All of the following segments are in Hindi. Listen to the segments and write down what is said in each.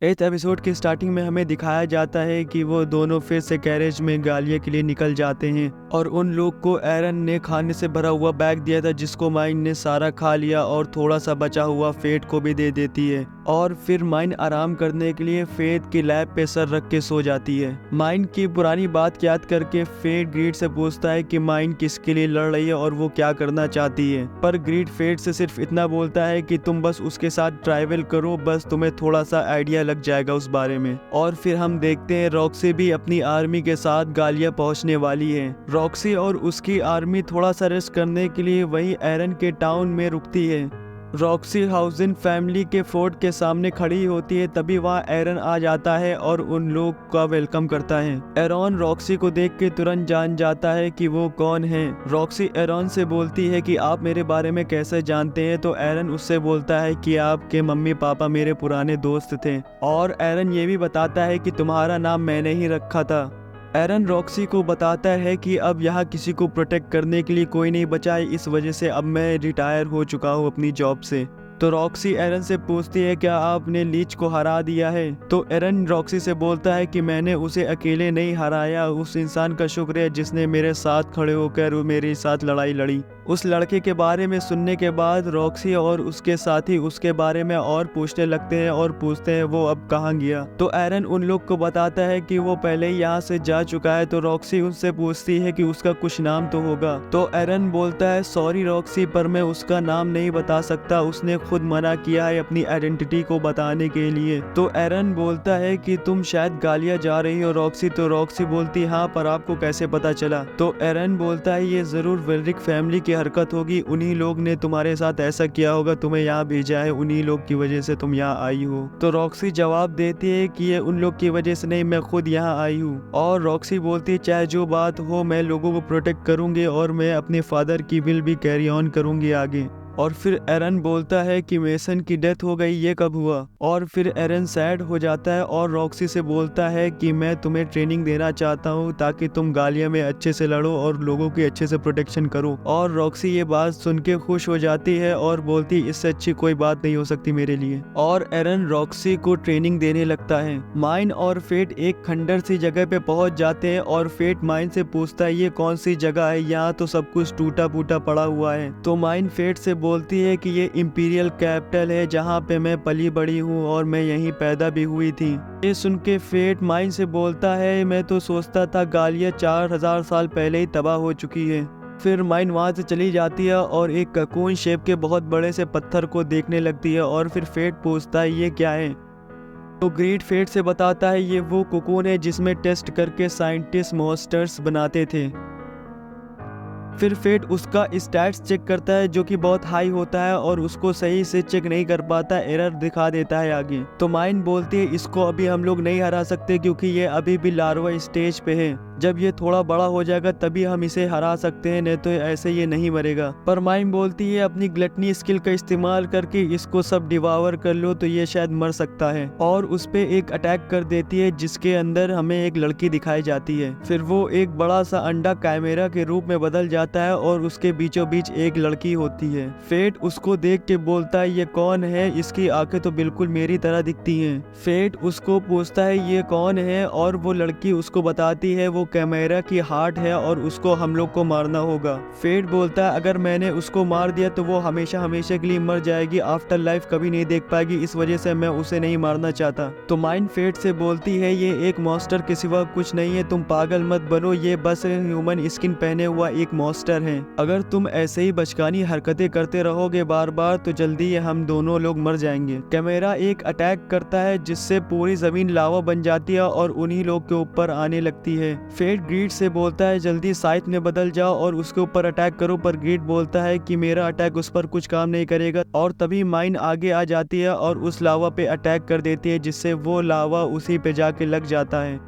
इस एपिसोड की स्टार्टिंग में हमें दिखाया जाता है कि वो दोनों फिर से गैरेज में गालिया के लिए निकल जाते हैं और उन लोग को एरन ने खाने से भरा हुआ बैग दिया था जिसको माइन ने सारा खा लिया और थोड़ा सा बचा हुआ फेट को भी दे देती है। और फिर माइन आराम करने के लिए फेट की लैब पे सर रख के सो जाती है। माइन की पुरानी बात याद करके फेट ग्रीड से पूछता है कि माइन किसके लिए लड़ रही है और वो क्या करना चाहती है, पर ग्रीड फेट से सिर्फ इतना बोलता है कि तुम बस उसके साथ ट्रैवल करो, बस तुम्हें थोड़ा सा आइडिया लग जाएगा उस बारे में। और फिर हम देखते हैं रॉक्सी भी अपनी आर्मी के साथ गालिया पहुंचने वाली है। रॉक्सी और उसकी आर्मी थोड़ा सा रेस्ट करने के लिए वही एरन के टाउन में रुकती है। रॉक्सी हाउसिन फैमिली के फोर्ट के सामने खड़ी होती है, तभी वहाँ एरन आ जाता है और उन लोग का वेलकम करता है। एरन रॉक्सी को देख के तुरंत जान जाता है कि वो कौन है। रॉक्सी एरन से बोलती है कि आप मेरे बारे में कैसे जानते हैं, तो एरन उससे बोलता है कि आपके मम्मी पापा मेरे पुराने दोस्त थे, और एरन ये भी बताता है कि तुम्हारा नाम मैंने ही रखा था। एरन रॉक्सी को बताता है कि अब यहाँ किसी को प्रोटेक्ट करने के लिए कोई नहीं बचा है, इस वजह से अब मैं रिटायर हो चुका हूँ अपनी जॉब से। तो रॉक्सी एरन से पूछती है क्या आपने लीच को हरा दिया है, तो एरन रॉक्सी से बोलता है कि मैंने उसे अकेले नहीं हराया, उस इंसान का शुक्र है जिसने मेरे साथ खड़े होकर मेरे साथ लड़ाई लड़ी। उस लड़के के बारे में सुनने के बाद रॉक्सी और उसके साथी उसके बारे में और पूछने लगते हैं और पूछते हैं वो अब कहाँ गया। तो एरन उन लोग को बताता है कि वो पहले ही यहाँ से जा चुका है। तो रॉक्सी उनसे पूछती है कि उसका कुछ नाम तो होगा, तो एरन बोलता है सॉरी रॉक्सी, पर मैं उसका नाम नहीं बता सकता, उसने खुद मना किया है अपनी आइडेंटिटी को बताने के लिए। तो एरन बोलता है कि तुम शायद गालिया जा रही हो रॉक्सी, तो रॉक्सी बोलती हाँ, पर आपको कैसे पता चला। तो एरन बोलता है ये जरूर वेलरिक फैमिली की हरकत होगी, उन्हीं लोग ने तुम्हारे साथ ऐसा किया होगा, तुम्हें यहाँ भेजा है, उन्हीं लोग की वजह से तुम यहाँ आई हो। तो रॉक्सी जवाब देती है कि ये उन लोग की वजह से नहीं, मैं खुद यहाँ आई हूँ। और रॉक्सी बोलती है चाहे जो बात हो मैं लोगों को प्रोटेक्ट करूंगी और मैं अपने फादर की विल भी कैरी ऑन करूंगी आगे। और फिर एरन बोलता है कि मेसन की डेथ हो गई, ये कब हुआ। और फिर एरन सैड हो जाता है और रॉक्सी से बोलता है कि मैं तुम्हें ट्रेनिंग देना चाहता हूँ ताकि तुम गालिया में अच्छे से लड़ो और लोगों की अच्छे से प्रोटेक्शन करो। और रॉक्सी ये बात सुन के खुश हो जाती है और बोलती इससे अच्छी कोई बात नहीं हो सकती मेरे लिए। और एरन रॉक्सी को ट्रेनिंग देने लगता है। माइन और फेट एक खंडर सी जगह पे पहुंच जाते हैं और फेट माइन से पूछता है ये कौन सी जगह है, यहाँ तो सब कुछ टूटा फूटा पड़ा हुआ है। तो माइन फेट से बोलती है कि ये इंपीरियल कैपिटल है जहाँ पे मैं पली बड़ी हूँ और मैं यहीं पैदा भी हुई थी। ये सुन के फेट माइन से बोलता है मैं तो सोचता था गालिया 4000 साल पहले ही तबाह हो चुकी है। फिर माइन वहाँ से चली जाती है और एक ककून शेप के बहुत बड़े से पत्थर को देखने लगती है। और फिर फेट पूछता है ये क्या है, तो ग्रीड फेट से बताता है ये वो कोकून है जिसमें टेस्ट करके साइंटिस्ट मॉन्स्टर्स बनाते थे। फिर फेट उसका स्टैट्स चेक करता है जो कि बहुत हाई होता है और उसको सही से चेक नहीं कर पाता, एरर दिखा देता है आगे। तो माइन बोलती है इसको अभी हम लोग नहीं हरा सकते क्योंकि ये अभी भी लार्वा स्टेज पे है, जब ये थोड़ा बड़ा हो जाएगा तभी हम इसे हरा सकते हैं, नहीं तो ऐसे ये नहीं मरेगा। पर माइन बोलती है अपनी ग्लटनी स्किल का इस्तेमाल करके इसको सब डिवावर कर लो तो ये शायद मर सकता है। और उस पे एक अटैक कर देती है जिसके अंदर हमें एक लड़की दिखाई जाती है। फिर वो एक बड़ा सा अंडा कैमरा के रूप में बदल जाता है और उसके बीचों बीच एक लड़की होती है। फेट उसको देख के बोलता है ये कौन है, इसकी आंखें तो बिल्कुल मेरी तरह दिखती हैं। फेट उसको पूछता है ये कौन है और वो लड़की उसको बताती है वो कैमरा की हार्ट है और उसको हम लोग को मारना होगा। फेट बोलता है अगर मैंने उसको मार दिया तो वो हमेशा हमेशा के लिए मर जाएगी, आफ्टर लाइफ कभी नहीं देख पाएगी, इस वजह से मैं उसे नहीं मारना चाहता। तो माइन फेट से बोलती है ये एक मॉन्स्टर के सिवा कुछ नहीं है, तुम पागल मत बनो, ये बस ह्यूमन स्किन पहने हुआ एक मॉन्स्टर है। अगर तुम ऐसे ही बचकानी हरकतें करते रहोगे बार बार तो जल्दी हम दोनों लोग मर जाएंगे। कैमरा एक अटैक करता है जिससे पूरी जमीन लावा बन जाती है और उन्हीं लोग के ऊपर आने लगती है। फेट ग्रीड से बोलता है जल्दी साइथ में बदल जाओ और उसके ऊपर अटैक करो, पर ग्रीड बोलता है कि मेरा अटैक उस पर कुछ काम नहीं करेगा। और तभी माइन आगे आ जाती है और उस लावा पे अटैक कर देती है जिससे वो लावा उसी पे जाके लग जाता है,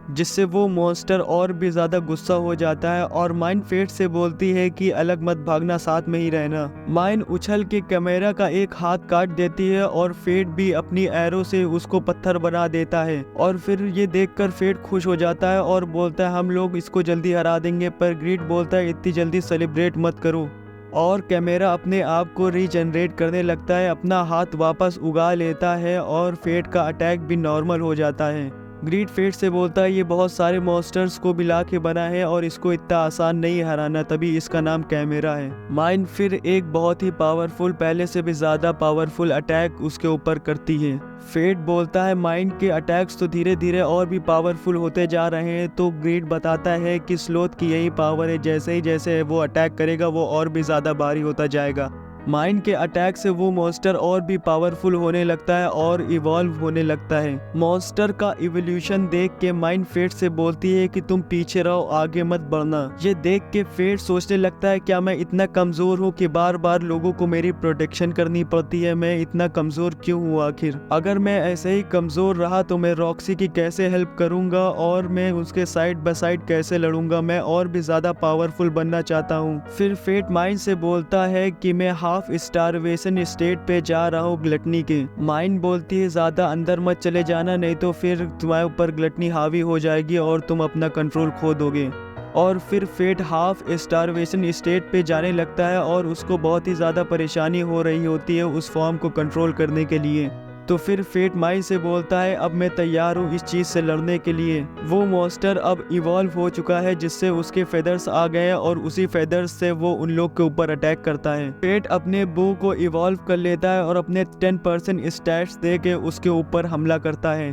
जिससे वो मॉन्स्टर और भी ज्यादा गुस्सा हो जाता है। और माइन फेट से बोलती है कि अलग मत भागना, साथ में ही रहना। माइन उछल के कैमरा का एक हाथ काट देती है और फेट भी अपनी एरो से उसको पत्थर बना देता है। और फिर ये देखकर फेट खुश हो जाता है और बोलता है हम लोग इसको जल्दी हरा देंगे, पर ग्रीड बोलता है इतनी जल्दी सेलिब्रेट मत करो। और कैमेरा अपने आप को रीजनरेट करने लगता है, अपना हाथ वापस उगा लेता है और फेट का अटैक भी नॉर्मल हो जाता है। ग्रीड फेट से बोलता है ये बहुत सारे मॉन्स्टर्स को मिला के बना है और इसको इतना आसान नहीं हराना, तभी इसका नाम कैमेरा है। माइन फिर एक बहुत ही पावरफुल, पहले से भी ज़्यादा पावरफुल अटैक उसके ऊपर करती है। फेट बोलता है माइन के अटैक्स तो धीरे धीरे और भी पावरफुल होते जा रहे हैं, तो ग्रीड बताता है कि स्लोथ की यही पावर है, जैसे वो अटैक करेगा वो और भी ज़्यादा भारी होता जाएगा। माइन के अटैक से वो मॉन्स्टर और भी पावरफुल होने लगता है और इवॉल्व होने लगता है। मॉन्स्टर का इवोल्यूशन देख के माइन फेट से बोलती है कि तुम पीछे रहो, आगे मत बढ़ना। ये देख के फेट सोचने लगता है क्या मैं इतना कमजोर हूँ कि बार बार लोगों को मेरी प्रोटेक्शन करनी पड़ती है, मैं इतना कमजोर क्यों हूँ आखिर? अगर मैं ऐसे ही कमजोर रहा तो मैं रॉक्सी की कैसे हेल्प करूंगा और मैं उसके साइड बाय साइड कैसे लड़ूंगा? मैं और भी ज्यादा पावरफुल बनना चाहता हूँ। फिर फेट माइन से बोलता है कि मैं हाफ स्टारवेशन स्टेट पे जा रहा हूँ ग्लटनी के। माइन बोलती है ज्यादा अंदर मत चले जाना, नहीं तो फिर तुम्हारे ऊपर ग्लटनी हावी हो जाएगी और तुम अपना कंट्रोल खो दोगे। और फिर फेट हाफ स्टारवेशन स्टेट पे जाने लगता है और उसको बहुत ही ज़्यादा परेशानी हो रही होती है उस फॉर्म को कंट्रोल करने के लिए। तो फिर फेट माइन से बोलता है अब मैं तैयार हूँ इस चीज़ से लड़ने के लिए। वो मॉन्स्टर अब इवॉल्व हो चुका है जिससे उसके फेदर्स आ गए हैं और उसी फेदर्स से वो उन लोग के ऊपर अटैक करता है। फेट अपने बू को इवॉल्व कर लेता है और अपने 10% स्टैट्स दे के उसके ऊपर हमला करता है।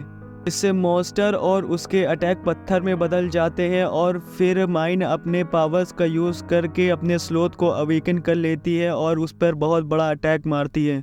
इससे मॉन्स्टर और उसके अटैक पत्थर में बदल जाते हैं और फिर माइन अपने पावर्स का यूज़ करके अपने स्लोथ को अवेकन कर लेती है और उस पर बहुत बड़ा अटैक मारती है।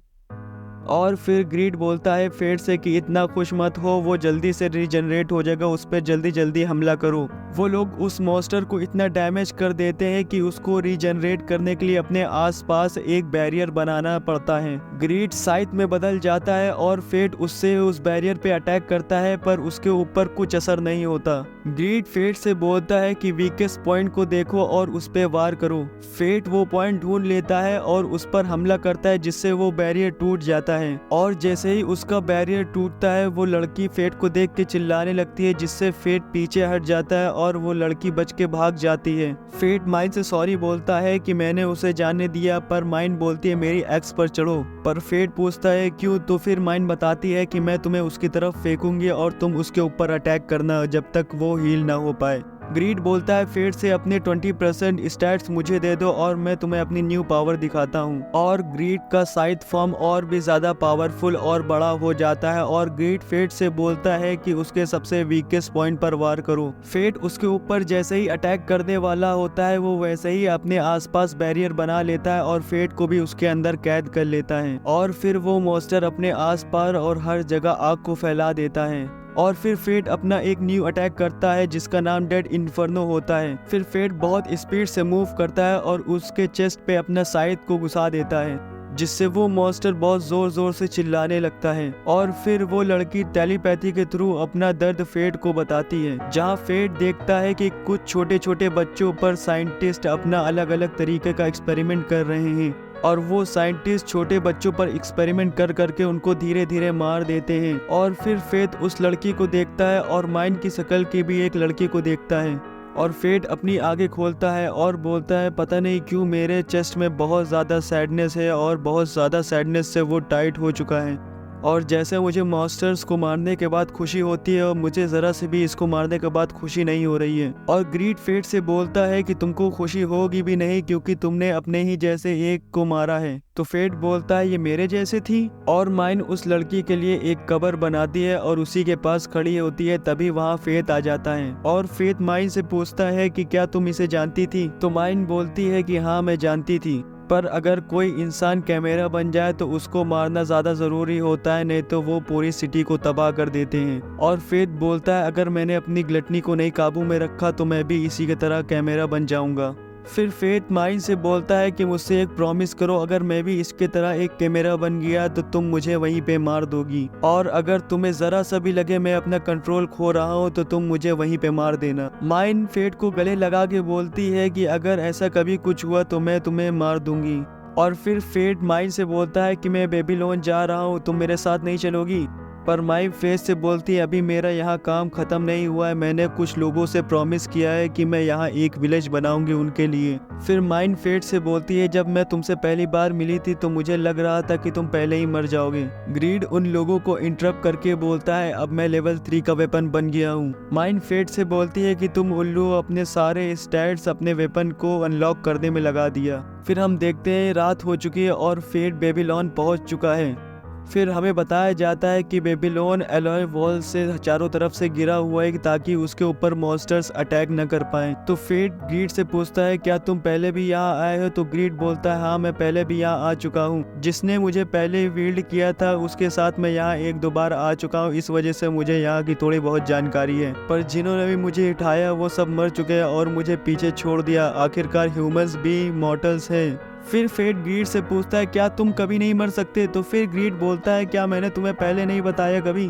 और फिर ग्रीड बोलता है फेट से कि इतना खुश मत हो, वो जल्दी से रीजनरेट हो जाएगा, उस पर जल्दी जल्दी हमला करो। वो लोग उस मॉन्स्टर को इतना डैमेज कर देते हैं कि उसको रीजनरेट करने के लिए अपने आसपास एक बैरियर बनाना पड़ता है। ग्रीड साइड में बदल जाता है और फेट उससे उस बैरियर पे अटैक करता है पर उसके ऊपर कुछ असर नहीं होता। ग्रीड फेट से बोलता है कि वीकेस्ट पॉइंट को देखो और उस पे वार करो। फेट वो पॉइंट ढूंढ लेता है और उस पर हमला करता है जिससे वो बैरियर टूट जाता है। और जैसे ही उसका बैरियर टूटता है वो लड़की फेट को देख के चिल्लाने लगती है जिससे फेट पीछे हट जाता है और वो लड़की बच के भाग जाती है। फेट माइन से सॉरी बोलता है कि मैंने उसे जाने दिया, पर माइन बोलती है मेरी एक्स पर चढ़ो। पर फेट पूछता है क्यों, तो फिर माइन बताती है कि मैं तुम्हें उसकी तरफ फेंकूंगी और तुम उसके ऊपर अटैक करना जब तक वो हील ना हो पाए। ग्रीड बोलता है फेट से अपने 20% स्टैट्स मुझे दे दो और मैं तुम्हें अपनी न्यू पावर दिखाता हूँ। और ग्रीड का साइड फॉर्म और भी ज्यादा पावरफुल और बड़ा हो जाता है और ग्रीड फेट से बोलता है कि उसके सबसे वीकेस्ट पॉइंट पर वार करो। फेट उसके ऊपर जैसे ही अटैक करने वाला होता है वो वैसे ही अपने आसपास बैरियर बना लेता है और फेट को भी उसके अंदर कैद कर लेता है। और फिर वो मॉन्स्टर अपने आसपास और हर जगह आग को फैला देता है। और फिर फेट अपना एक न्यू अटैक करता है जिसका नाम डेड इन्फर्नो होता है। फिर फेट बहुत स्पीड से मूव करता है और उसके चेस्ट पे अपना साइड को घुसा देता है जिससे वो मॉन्स्टर बहुत जोर जोर से चिल्लाने लगता है। और फिर वो लड़की टेलीपैथी के थ्रू अपना दर्द फेट को बताती है, जहाँ फेट देखता है कि कुछ छोटे छोटे बच्चों पर साइंटिस्ट अपना अलग अलग तरीके का एक्सपेरिमेंट कर रहे हैं और वो साइंटिस्ट छोटे बच्चों पर एक्सपेरिमेंट कर करके उनको धीरे धीरे मार देते हैं। और फिर फेट उस लड़की को देखता है और माइन की शक्ल की भी एक लड़की को देखता है और फेट अपनी आंखें खोलता है और बोलता है पता नहीं क्यों मेरे चेस्ट में बहुत ज़्यादा सैडनेस है और बहुत ज़्यादा सैडनेस से वो टाइट हो चुका है। और जैसे मुझे मॉन्स्टर्स को मारने के बाद खुशी होती है और मुझे ज़रा से भी इसको मारने के बाद खुशी नहीं हो रही है। और ग्रीड फेट से बोलता है कि तुमको खुशी होगी भी नहीं क्योंकि तुमने अपने ही जैसे एक को मारा है। तो फेट बोलता है ये मेरे जैसे थी। और माइन उस लड़की के लिए एक कबर बनाती है और उसी के पास खड़ी होती है, तभी वहाँ फेट आ जाता है। और फेट माइन से पूछता है कि क्या तुम इसे जानती थी? तो माइन बोलती है कि हाँ मैं जानती थी, पर अगर कोई इंसान कैमरा बन जाए तो उसको मारना ज़्यादा ज़रूरी होता है, नहीं तो वो पूरी सिटी को तबाह कर देते हैं। और फेट बोलता है अगर मैंने अपनी ग्लटनी को नहीं काबू में रखा तो मैं भी इसी की तरह कैमरा बन जाऊंगा। फिर फेट माइन से बोलता है कि मुझसे एक प्रॉमिस करो, अगर मैं भी इसके तरह एक कैमरा बन गया तो तुम मुझे वहीं पे मार दोगी, और अगर तुम्हें जरा सा भी लगे मैं अपना कंट्रोल खो रहा हूँ तो तुम मुझे वहीं पे मार देना। माइन फेट को गले लगा के बोलती है कि अगर ऐसा कभी कुछ हुआ तो मैं तुम्हें मार दूंगी। और फिर फेट माइन से बोलता है कि मैं बेबीलोन जा रहा हूँ, तुम मेरे साथ नहीं चलोगी? पर माइन फेट से बोलती है अभी मेरा यहाँ काम खत्म नहीं हुआ है, मैंने कुछ लोगों से प्रॉमिस किया है कि मैं यहाँ एक विलेज बनाऊंगी उनके लिए। फिर माइन फेट से बोलती है जब मैं तुमसे पहली बार मिली थी तो मुझे लग रहा था कि तुम पहले ही मर जाओगे। ग्रीड उन लोगों को इंटरप्ट करके बोलता है अब मैं लेवल 3 का वेपन बन गया हूँ। माइन फेट से बोलती है कि तुम उल्लू अपने सारे स्टैट्स अपने वेपन को अनलॉक करने में लगा दिया। फिर हम देखते हैं रात हो चुकी है और फेट बेबीलोन पहुंच चुका है। फिर हमें बताया जाता है कि बेबीलोन एलॉय वॉल से चारों तरफ से गिरा हुआ है ताकि उसके ऊपर मॉन्स्टर्स अटैक न कर पाएं। तो फेट ग्रीड से पूछता है क्या तुम पहले भी यहाँ आए हो? तो ग्रीड बोलता है हाँ मैं पहले भी यहाँ आ चुका हूँ, जिसने मुझे पहले वील्ड किया था उसके साथ मैं यहाँ एक दो बार आ चुका हूँ, इस वजह से मुझे यहाँ की थोड़ी बहुत जानकारी है। पर जिन्होंने भी मुझे उठाया वो सब मर चुके हैं और मुझे पीछे छोड़ दिया। आखिरकार ह्यूमंस भी मॉर्टल्स हैं। फिर फेट ग्रीड से पूछता है क्या तुम कभी नहीं मर सकते? तो फिर ग्रीड बोलता है क्या मैंने तुम्हें पहले नहीं बताया कभी?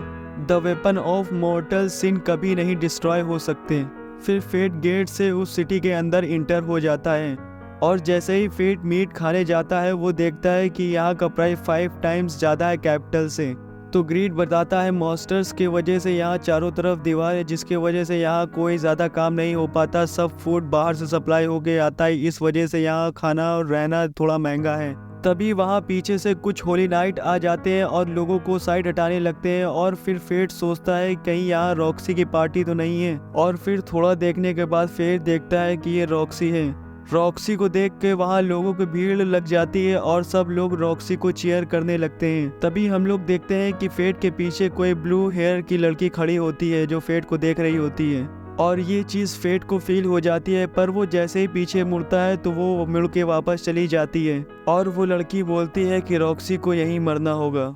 द वेपन ऑफ मॉर्टल सिन कभी नहीं डिस्ट्रॉय हो सकते। फिर फेट गेट से उस सिटी के अंदर इंटर हो जाता है और जैसे ही फेट मीट खाने जाता है वो देखता है कि यहाँ का प्राइस 5 टाइम्स ज़्यादा है कैपिटल से। तो ग्रीड बताता है मॉन्स्टर्स की वजह से यहाँ चारों तरफ दीवार है जिसकी वजह से यहाँ कोई ज़्यादा काम नहीं हो पाता, सब फूड बाहर से सप्लाई होके आता है, इस वजह से यहाँ खाना और रहना थोड़ा महंगा है। तभी वहाँ पीछे से कुछ होली नाइट आ जाते हैं और लोगों को साइड हटाने लगते हैं और फिर फेट सोचता है कहीं यहाँ रॉक्सी की पार्टी तो नहीं है। और फिर थोड़ा देखने के बाद फेट देखता है कि ये रॉक्सी है। रॉक्सी को देख के वहाँ लोगों की भीड़ लग जाती है और सब लोग रॉक्सी को चीयर करने लगते हैं। तभी हम लोग देखते हैं कि फेट के पीछे कोई ब्लू हेयर की लड़की खड़ी होती है जो फेट को देख रही होती है और ये चीज़ फेट को फील हो जाती है, पर वो जैसे ही पीछे मुड़ता है तो वो मुड़ के वापस चली जाती है और वो लड़की बोलती है कि रॉक्सी को यहीं मरना होगा।